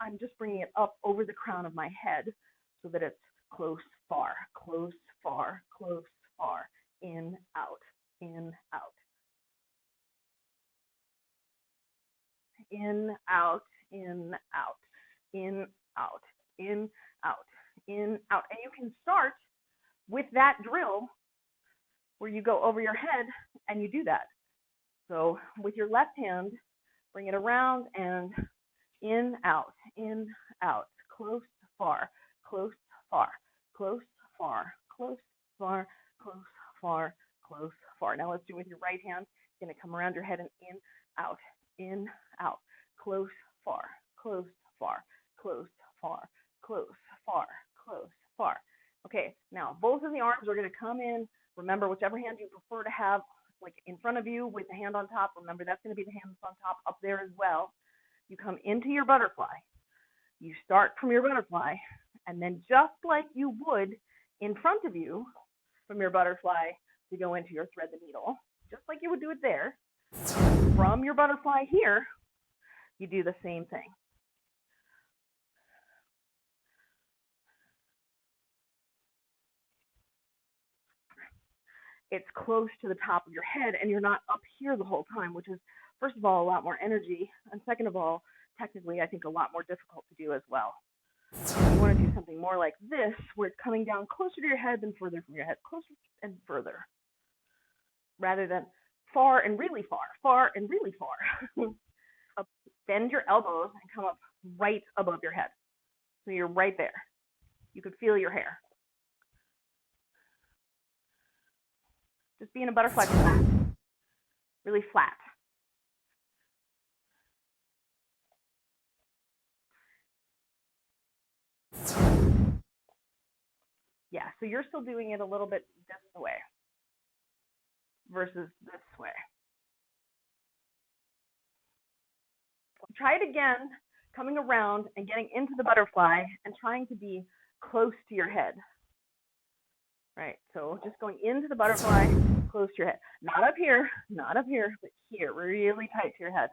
I'm just bringing it up over the crown of my head so that it's close, far, close, far, close, far, in, out, in, out. In, out, in, out, in, out, in, out, in, out. And you can start with that drill where you go over your head and you do that. So with your left hand, bring it around and in, out, close, far, close, far, close, far, close, far, close, far, close, far. Now let's do it with your right hand. It's going to come around your head and in, out, close, far, close, far, close, far, close, far, close, far. Okay, now both of the arms are going to come in. Remember, whichever hand you prefer to have, like in front of you with the hand on top, remember that's going to be the hand on top up there as well. You come into your butterfly. You start from your butterfly, and then just like you would in front of you from your butterfly to go into your thread the needle, just like you would do it there, from your butterfly here, you do the same thing. It's close to the top of your head, and you're not up here the whole time, which is, first of all, a lot more energy, and second of all, technically, I think a lot more difficult to do as well. You want to do something more like this, where it's coming down closer to your head than further from your head, closer and further, rather than far and really far, far and really far. Bend your elbows and come up right above your head. So you're right there. You could feel your hair. Just be in a butterfly flat, really flat. Yeah, so you're still doing it a little bit this way versus this way. Try it again, coming around and getting into the butterfly and trying to be close to your head. Right, so just going into the butterfly, close to your head. Not up here, but here, really tight to your head.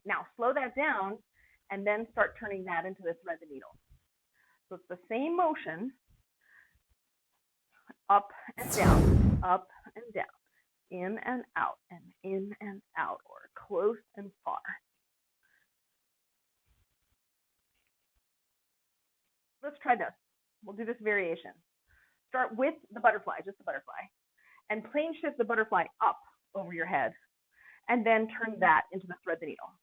Now slow that down and then start turning that into the thread the needle. So it's the same motion, up and down, in and out, or close and far. Let's try this. We'll do this variation. Start with the butterfly, just the butterfly, and plane shift the butterfly up over your head, and then turn that into the thread the needle.